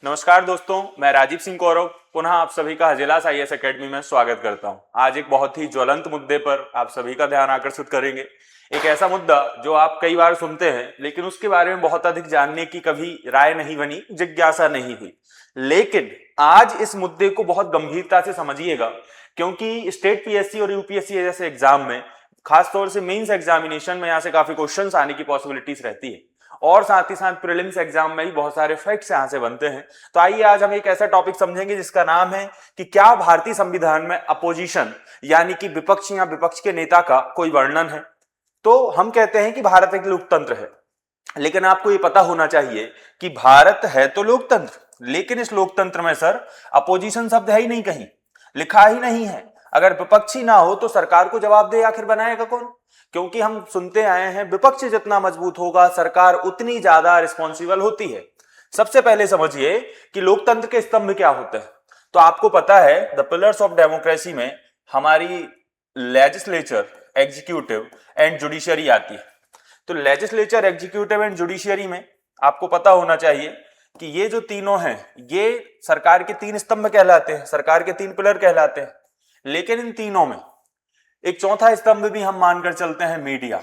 नमस्कार दोस्तों, मैं राजीव सिंह कौरव पुनः आप सभी का हजेलास आईएएस एकेडमी में स्वागत करता हूं। आज एक बहुत ही ज्वलंत मुद्दे पर आप सभी का ध्यान आकर्षित करेंगे। एक ऐसा मुद्दा जो आप कई बार सुनते हैं लेकिन उसके बारे में बहुत अधिक जानने की कभी राय नहीं बनी, जिज्ञासा नहीं हुई। लेकिन आज इस मुद्दे को बहुत गंभीरता से समझिएगा, क्योंकि स्टेट पीएससी और यूपीएससी जैसे एग्जाम में, खासतौर से मेंस एग्जामिनेशन में यहाँ से काफी क्वेश्चंस आने की पॉसिबिलिटीज रहती है और साथ ही साथ प्रीलिम्स एग्जाम में भी बहुत सारे फैक्ट्स यहां से बनते हैं। तो आइए आज हम एक ऐसा टॉपिक समझेंगे जिसका नाम है कि क्या भारतीय संविधान में अपोजिशन यानी कि विपक्ष या विपक्ष के नेता का कोई वर्णन है। तो हम कहते हैं कि भारत एक लोकतंत्र है, लेकिन आपको ये पता होना चाहिए कि भारत है तो लोकतंत्र, लेकिन इस लोकतंत्र में सर अपोजिशन शब्द है ही नहीं, कहीं लिखा ही नहीं है। अगर विपक्ष ही ना हो तो सरकार को जवाबदेह आखिर बनाएगा कौन? क्योंकि हम सुनते आए हैं विपक्ष जितना मजबूत होगा सरकार उतनी ज्यादा रिस्पॉन्सिबल होती है। सबसे पहले समझिए कि लोकतंत्र के स्तंभ क्या होते हैं। तो आपको पता है द पिलर्स ऑफ डेमोक्रेसी में हमारी लेजिस्लेचर, एग्जीक्यूटिव एंड जुडिशरी आती है। तो लेजिस्लेचर, एग्जीक्यूटिव एंड जुडिशरी में आपको पता होना चाहिए कि ये जो तीनों हैं ये सरकार के तीन स्तंभ कहलाते हैं, सरकार के तीन पिलर कहलाते हैं। लेकिन इन तीनों में एक चौथा स्तंभ भी हम मानकर चलते हैं, मीडिया।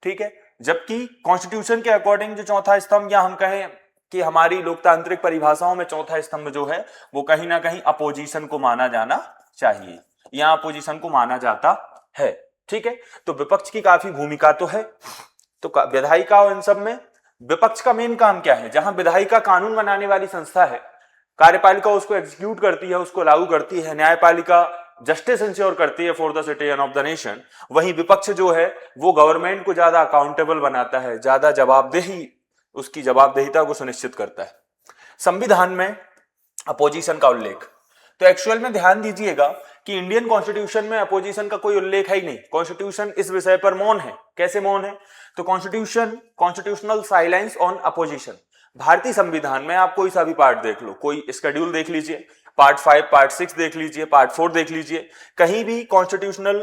ठीक है, जबकि कॉन्स्टिट्यूशन के अकॉर्डिंग जो चौथा स्तंभ, या हम कहें कि हमारी लोकतांत्रिक परिभाषाओं में चौथा स्तंभ जो है वो कहीं ना कहीं अपोजिशन को माना जाना चाहिए या अपोजिशन को माना जाता है। ठीक है, तो विपक्ष की काफी भूमिका तो है। तो विधायिका और इन सब में विपक्ष का मेन काम क्या है? जहां विधायिका कानून बनाने वाली संस्था है, कार्यपालिका उसको एग्जीक्यूट करती है, उसको लागू करती है, न्यायपालिका जस्टिस इंश्योर करती है for the citizen of the nation, वहीं विपक्ष जो है वो गवर्नमेंट को ज्यादा अकाउंटेबल बनाता है, ज्यादा जवाबदेही, उसकी जवाबदेहिता को सुनिश्चित करता है। संविधान में अपोजिशन का उल्लेख, तो एक्चुअल में ध्यान दीजिएगा कि इंडियन कॉन्स्टिट्यूशन में अपोजिशन का कोई उल्लेख है ही नहीं। कॉन्स्टिट्यूशन इस विषय पर मौन है। कैसे मौन है? तो कॉन्स्टिट्यूशनल साइलेंस ऑन अपोजिशन। भारतीय संविधान में आप कोई सा भी पार्ट देख लो, कोई शेड्यूल देख लीजिए, पार्ट 5, पार्ट 6 देख लीजिए, पार्ट 4 देख लीजिए, कहीं भी कॉन्स्टिट्यूशनल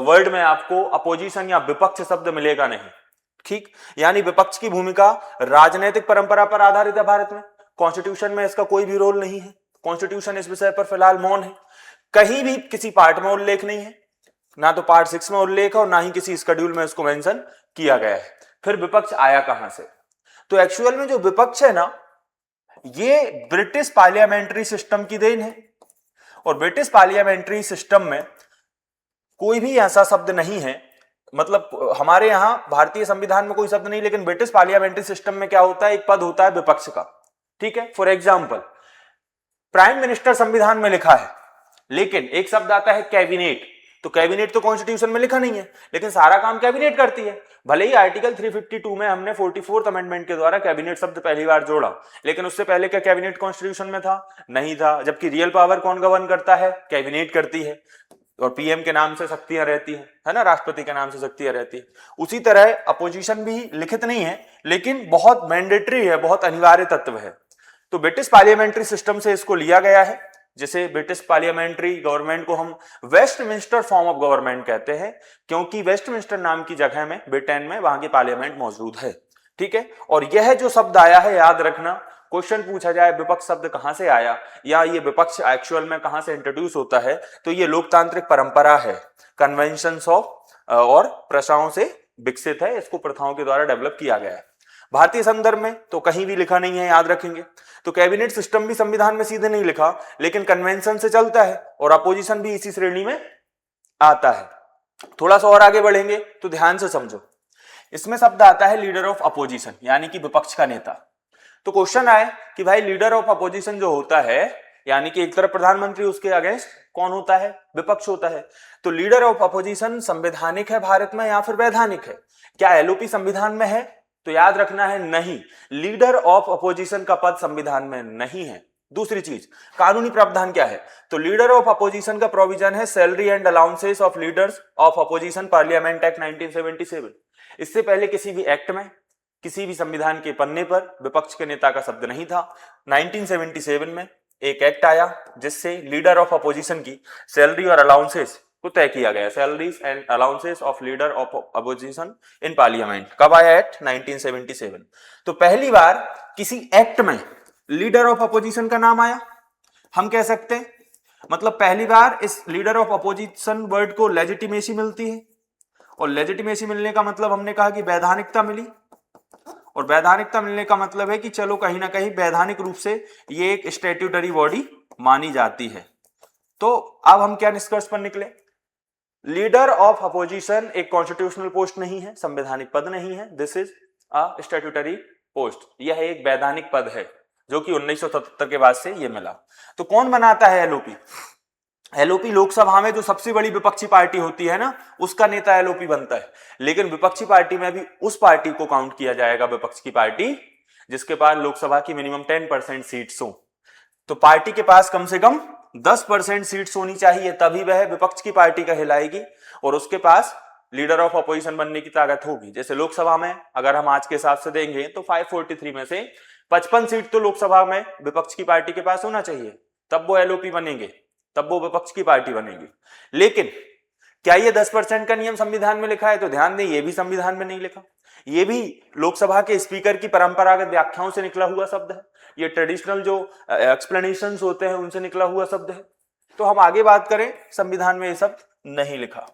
वर्ड में आपको अपोजिशन या विपक्ष शब्द मिलेगा नहीं। ठीक, यानी विपक्ष की भूमिका राजनीतिक परंपरा पर आधारित है भारत में। कॉन्स्टिट्यूशन में इसका कोई भी रोल नहीं है। कॉन्स्टिट्यूशन इस विषय पर फिलहाल मौन है। कहीं भी किसी पार्ट में उल्लेख नहीं है, ना तो पार्ट 6 में उल्लेख है और ना ही किसी शेड्यूल में इसको मेंशन किया गया है। फिर विपक्ष आया कहां से? तो एक्चुअल में जो विपक्ष है ना, ये ब्रिटिश पार्लियामेंट्री सिस्टम की देन है। और ब्रिटिश पार्लियामेंट्री सिस्टम में कोई भी ऐसा शब्द नहीं है, मतलब हमारे यहां भारतीय संविधान में कोई शब्द नहीं, लेकिन ब्रिटिश पार्लियामेंट्री सिस्टम में क्या होता है, एक पद होता है विपक्ष का। ठीक है, फॉर एग्जाम्पल प्राइम मिनिस्टर संविधान में लिखा है, लेकिन एक शब्द आता है कैबिनेट। तो कैबिनेट तो कॉन्स्टिट्यूशन में लिखा नहीं है, लेकिन सारा काम कैबिनेट करती है। भले ही आर्टिकल 352 में हमने 44th अमेंडमेंट के द्वारा कैबिनेट शब्द पहली बार जोड़ा, लेकिन उससे पहले क्या कैबिनेट कॉन्स्टिट्यूशन में था? नहीं था। जबकि रियल पावर कौन गवर्न करता है? कैबिनेट करती है। और पीएम के नाम से शक्तियां रहती है ना, राष्ट्रपति के नाम से शक्तियां रहती है। उसी तरह अपोजिशन भी लिखित नहीं है, लेकिन बहुत मैंडेटरी है, बहुत अनिवार्य तत्व है। तो ब्रिटिश पार्लियामेंट्री सिस्टम से इसको लिया गया है, जिसे ब्रिटिश पार्लियामेंट्री गवर्नमेंट को हम वेस्टमिंस्टर फॉर्म ऑफ गवर्नमेंट कहते हैं, क्योंकि वेस्टमिंस्टर नाम की जगह में ब्रिटेन में वहां की पार्लियामेंट मौजूद है। ठीक है, और यह जो शब्द आया है, याद रखना, क्वेश्चन पूछा जाए विपक्ष शब्द कहां से आया या ये विपक्ष एक्चुअल में कहां से इंट्रोड्यूस होता है, तो ये लोकतांत्रिक परंपरा है, कन्वेंशंस ऑफ और प्रथाओं से विकसित है। इसको प्रथाओं के द्वारा डेवलप किया गया है। भारतीय संदर्भ में तो कहीं भी लिखा नहीं है, याद रखेंगे। तो कैबिनेट सिस्टम भी संविधान में सीधे नहीं लिखा, लेकिन कन्वेंशन से चलता है, और अपोजिशन भी इसी श्रेणी में आता है। थोड़ा सा और आगे बढ़ेंगे तो ध्यान से समझो, इसमें शब्द आता है लीडर ऑफ अपोजिशन, यानी कि विपक्ष का नेता। तो क्वेश्चन आए कि भाई लीडर ऑफ अपोजिशन जो होता है, यानी कि एक तरफ प्रधानमंत्री, उसके अगेंस्ट कौन होता है? विपक्ष होता है। तो लीडर ऑफ अपोजिशन संवैधानिक है भारत में या फिर वैधानिक है? क्या एलओपी संविधान में है? तो याद रखना है, नहीं, लीडर ऑफ अपोजिशन का पद संविधान में नहीं है। दूसरी चीज, कानूनी प्रावधान क्या है? तो लीडर ऑफ अपोजिशन का प्रोविजन है salary and allowances of leaders of opposition, parliament act 1977। इससे पहले किसी भी एक्ट में, किसी भी संविधान के पन्ने पर विपक्ष के नेता का शब्द नहीं था। 1977 में एक एक्ट आया जिससे लीडर ऑफ अपोजिशन की सैलरी और अलाउंसेस को तय किया गया, salaries and allowances of leader of opposition in parliament. कब आया एक्ट? 1977। तो पहली बार किसी एक्ट में लीडर ऑफ अपोजिशन का नाम आया, हम कह सकते हैं मतलब पहली बार इस लीडर ऑफ अपोजिशन वर्ड को लेजिटिमेसी मिलती है, और लेजिटिमेसी मिलने का मतलब हमने कहा कि वैधानिकता मिली, और वैधानिकता मिलने का मतलब है कि चलो कहीं ना कहीं वैधानिक रूप से ये एक स्टैट्यूटरी बॉडी मानी जाती है। तो अब हम क्या निष्कर्ष पर निकले, लीडर ऑफ अपोजिशन एक कॉन्स्टिट्यूशनल पोस्ट नहीं है, संवैधानिक पद नहीं है, this is a statutory post, यह एक वैधानिक पद है जो कि 1977 के बाद से ये मिला। तो कौन बनाता है एलओपी? एलओपी लोकसभा में जो सबसे बड़ी विपक्षी पार्टी होती है ना, उसका नेता एलओपी बनता है। लेकिन विपक्षी पार्टी में भी उस पार्टी को काउंट किया जाएगा, विपक्ष की पार्टी जिसके पास लोकसभा की मिनिमम 10% सीट्स हो। तो पार्टी के पास कम से कम 10% सीट्स होनी चाहिए, तभी वह विपक्ष की पार्टी कहलाएगी और उसके पास लीडर ऑफ अपोजिशन बनने की ताकत होगी। जैसे लोकसभा में अगर हम आज के हिसाब से देंगे तो 543 में से 55 सीट तो लोकसभा में विपक्ष की पार्टी के पास होना चाहिए, तब वो एलओपी बनेंगे, तब वो विपक्ष की पार्टी बनेगी। लेकिन क्या ये 10% का नियम संविधान में लिखा है? तो ध्यान दें, ये भी संविधान में नहीं लिखा, ये भी लोकसभा के स्पीकर की परंपरागत व्याख्याओं से निकला हुआ शब्द है, ये ट्रेडिशनल जो एक्सप्लेनेशंस होते हैं उनसे निकला हुआ शब्द है। तो हम आगे बात करें, संविधान में ये शब्द नहीं लिखा।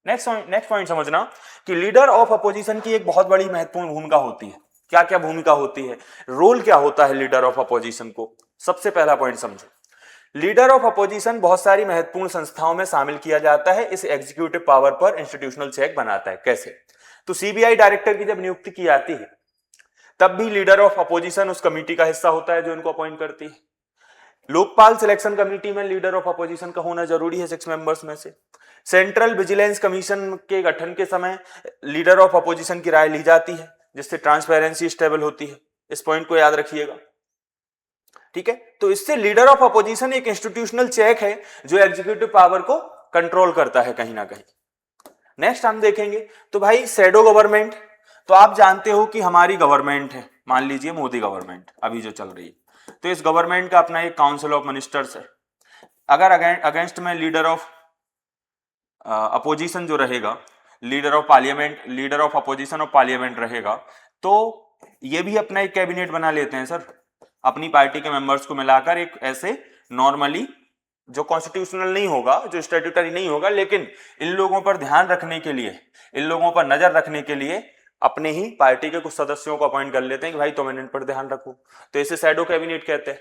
नेक्स्ट पॉइंट समझना कि लीडर ऑफ अपोजिशन की एक बहुत बड़ी महत्वपूर्ण भूमिका होती है। क्या क्या भूमिका होती है, रोल क्या होता है लीडर ऑफ अपोजिशन को? सबसे पहला पॉइंट समझो, लीडर ऑफ अपोजिशन बहुत सारी महत्वपूर्ण संस्थाओं में शामिल किया जाता है, इस एग्जीक्यूटिव पावर पर इंस्टीट्यूशनल चेक बनाता है। कैसे? तो सीबीआई डायरेक्टर की जब नियुक्ति की जाती है तब भी लीडर ऑफ अपोजिशन उस कमेटी का हिस्सा होता है जो इनको अपॉइंट करती है। लोकपाल सिलेक्शन कमेटी में लीडर ऑफ अपोजिशन का होना जरूरी है 6 मेंबर्स में से। सेंट्रल विजिलेंस कमीशन के गठन के समय लीडर ऑफ अपोजिशन की राय ली जाती है, जिससे ट्रांसपेरेंसी स्टेबल होती है। इस पॉइंट को याद रखिएगा, ठीक है। तो इससे लीडर ऑफ अपोजिशन एक इंस्टीट्यूशनल चेक है जो एग्जीक्यूटिव पावर को कंट्रोल करता है कहीं ना कहीं। नेक्स्ट हम देखेंगे तो भाई शैडो गवर्नमेंट, तो आप जानते हो कि हमारी गवर्नमेंट है, मान लीजिए मोदी गवर्नमेंट अभी जो चल रही है, तो इस गवर्नमेंट का अपना एक काउंसिल ऑफ मिनिस्टर्स है। अगर अगेंस्ट में लीडर ऑफ अपोजिशन जो रहेगा, leader of parliament, leader of opposition of parliament रहेगा, तो ये भी अपना एक कैबिनेट बना लेते हैं सर, अपनी पार्टी के मेंबर्स को मिलाकर एक ऐसे नॉर्मली जो कॉन्स्टिट्यूशनल नहीं होगा, जो स्टैट्यूटरी नहीं होगा, लेकिन इन लोगों पर ध्यान रखने के लिए, इन लोगों पर नजर रखने के लिए अपने ही पार्टी के कुछ सदस्यों को अपॉइंट कर लेते हैं कि भाई तुम इन पर ध्यान रखो, तो इसे शैडो कैबिनेट कहते हैं।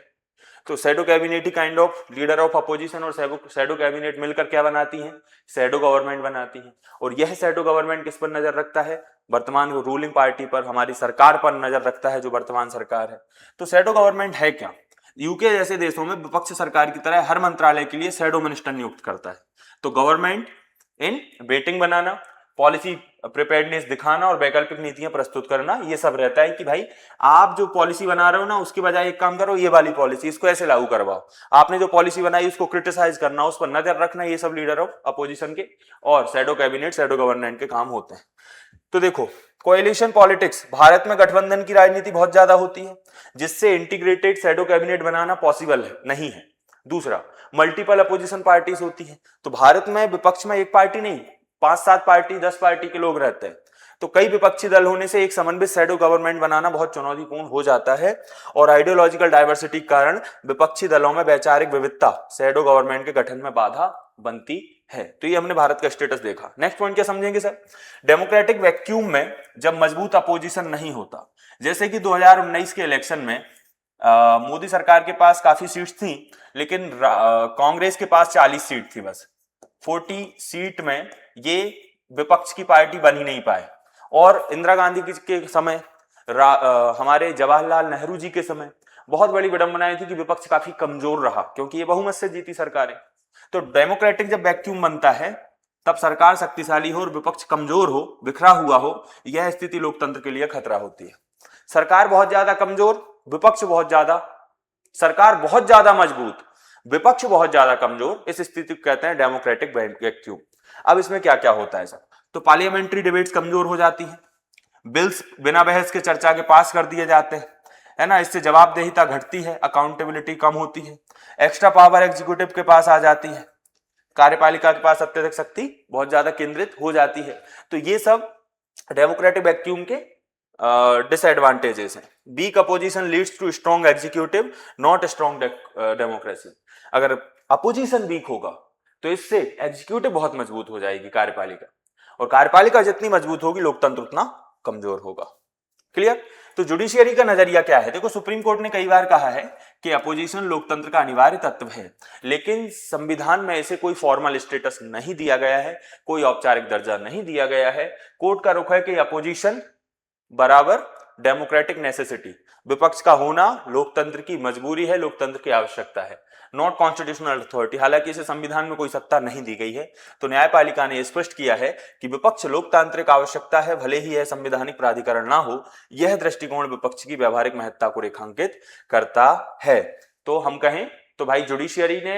तो shadow cabinet he kind of leader of opposition और शैडो कैबिनेट मिलकर क्या बनाती हैं? शैडो गवर्नमेंट बनाती हैं। और यह शैडो गवर्नमेंट किस पर नजर रखता है? वर्तमान रूलिंग पार्टी पर, हमारी सरकार पर नजर रखता है, जो वर्तमान सरकार है। तो शैडो गवर्नमेंट है क्या? यूके जैसे देशों में विपक्ष सरकार की तरह हर मंत्रालय के लिए शैडो मिनिस्टर नियुक्त करता है। तो government in waiting banana, policy preparedness दिखाना और वैकल्पिक नीतियां प्रस्तुत करना, ये सब रहता है कि भाई आप जो पॉलिसी बना रहे हो ना, उसके बजाय एक काम करो, ये वाली पॉलिसी इसको ऐसे लागू करवाओ। आपने जो पॉलिसी बनाई उसको क्रिटिसाइज करना, उस पर नजर रखना, ये सब लीडर ऑफ अपोजिशन के और शैडो कैबिनेट, शैडो गवर्नमेंट के काम होते हैं। तो देखो, कोएलिशन पॉलिटिक्स, भारत में गठबंधन की राजनीति बहुत ज्यादा होती है, जिससे इंटीग्रेटेड शैडो कैबिनेट बनाना पॉसिबल नहीं है। दूसरा, मल्टीपल अपोजिशन पार्टीज होती है। तो भारत में विपक्ष में एक पार्टी नहीं, 5-7 पार्टी, 10 पार्टी के लोग रहते हैं। तो कई विपक्षी दल होने से एक समन्वित शैडो गवर्नमेंट बनाना बहुत चुनौतीपूर्ण हो जाता है, और आइडियोलॉजिकल डाइवर्सिटी के कारण विपक्षी दलों में वैचारिक विविधता शैडो गवर्नमेंट के गठन में बाधा बनती है। तो ये हमने भारत का स्टेटस देखा। नेक्स्ट पॉइंट क्या समझेंगे सर? डेमोक्रेटिक वैक्यूम में जब मजबूत अपोजिशन नहीं होता, जैसे कि 2019 के इलेक्शन में मोदी सरकार के पास काफी सीट्स थी, लेकिन कांग्रेस के पास 40 सीट थी, बस 40 सीट में ये विपक्ष की पार्टी बन ही नहीं पाए। और इंदिरा गांधी के समय, हमारे जवाहरलाल नेहरू जी के समय बहुत बड़ी विडंबनाएं थी कि विपक्ष काफी कमजोर रहा, क्योंकि ये बहुमत से जीती सरकारें। तो डेमोक्रेटिक जब वैक्यूम बनता है तब सरकार शक्तिशाली हो और विपक्ष कमजोर हो, बिखरा हुआ हो, यह स्थिति लोकतंत्र के लिए खतरा होती है। सरकार बहुत ज्यादा कमजोर, विपक्ष बहुत ज्यादा, सरकार बहुत ज्यादा मजबूत, विपक्ष बहुत ज्यादा कमजोर, इस स्थिति को कहते हैं डेमोक्रेटिक वैक्यूम। अब इसमें क्या क्या होता है सर? तो पार्लियामेंट्री डिबेट्स कमजोर हो जाती है, बिल्स बिना बहस के चर्चा के पास कर दिए जाते हैं, है ना, इससे जवाबदेहिता घटती है, अकाउंटेबिलिटी कम होती है, एक्स्ट्रा पावर एग्जीक्यूटिव के पास आ जाती है, कार्यपालिका के पास अत्यधिक शक्ति बहुत ज्यादा केंद्रित हो जाती है। तो ये सब डेमोक्रेटिक वैक्यूम के डिसएडवांटेजेस हैं। Weak opposition leads to strong executive not strong democracy. अगर अपोजिशन वीक होगा तो इससे एग्जीक्यूटिव बहुत मजबूत हो जाएगी, कार्यपालिका, और कार्यपालिका जितनी मजबूत होगी लोकतंत्र उतना कमजोर होगा। क्लियर? तो जुडिशियरी का नजरिया क्या है? देखो, सुप्रीम कोर्ट ने कई बार कहा है कि अपोजिशन लोकतंत्र का अनिवार्य तत्व है, लेकिन संविधान में इसे कोई फॉर्मल स्टेटस नहीं दिया गया है, कोई औपचारिक दर्जा नहीं दिया गया है। कोर्ट का रुख है कि अपोजिशन बराबर डेमोक्रेटिक नेसेसिटी, विपक्ष का होना लोकतंत्र की मजबूरी है, लोकतंत्र की आवश्यकता है, नॉट कॉन्स्टिट्यूशनल अथॉरिटी। हालांकि इसे संविधान में कोई सत्ता नहीं दी गई है, तो न्यायपालिका ने स्पष्ट किया है कि विपक्ष लोकतांत्रिक आवश्यकता है, भले ही यह संवैधानिक प्राधिकरण ना हो। यह दृष्टिकोण विपक्ष की व्यवहारिक महत्ता को रेखांकित करता है। तो हम कहें तो भाई जुडिशियरी ने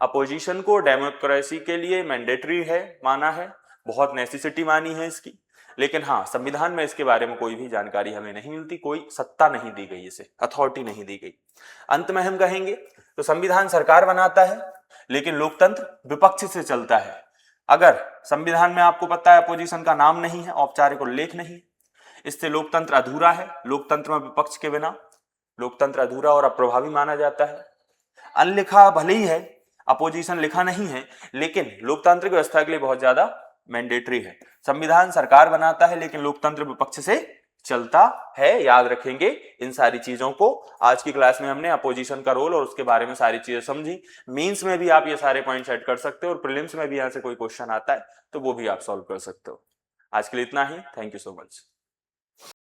अपोजिशन को डेमोक्रेसी के लिए मैंडेटरी है माना है, बहुत नेसेसिटी मानी है इसकी, लेकिन हाँ, संविधान में इसके बारे में कोई भी जानकारी हमें नहीं मिलती, कोई सत्ता नहीं दी गई, इसे अथॉरिटी नहीं दी गई। अंत में हम कहेंगे तो संविधान सरकार बनाता है, लेकिन लोकतंत्र विपक्ष से चलता है। अगर संविधान में आपको पता है अपोजिशन का नाम नहीं है, औपचारिक उल्लेख नहीं, इससे लोकतंत्र अधूरा है। लोकतंत्र में विपक्ष के बिना लोकतंत्र अधूरा और अप्रभावी माना जाता है। अनलिखा भले ही है, अपोजिशन लिखा नहीं है, लेकिन लोकतांत्रिक व्यवस्था के लिए बहुत ज्यादा मैंडेटरी है। संविधान सरकार बनाता है, लेकिन लोकतंत्र विपक्ष से चलता है। याद रखेंगे इन सारी चीजों को। आज की क्लास में हमने अपोजिशन का रोल और उसके बारे में सारी चीजें समझी। मींस में भी आप ये सारे पॉइंट्स ऐड कर सकते हो, और प्रीलिम्स में भी यहां से कोई क्वेश्चन आता है तो वो भी आप सॉल्व कर सकते हो। आज के लिए इतना ही। Thank you so much.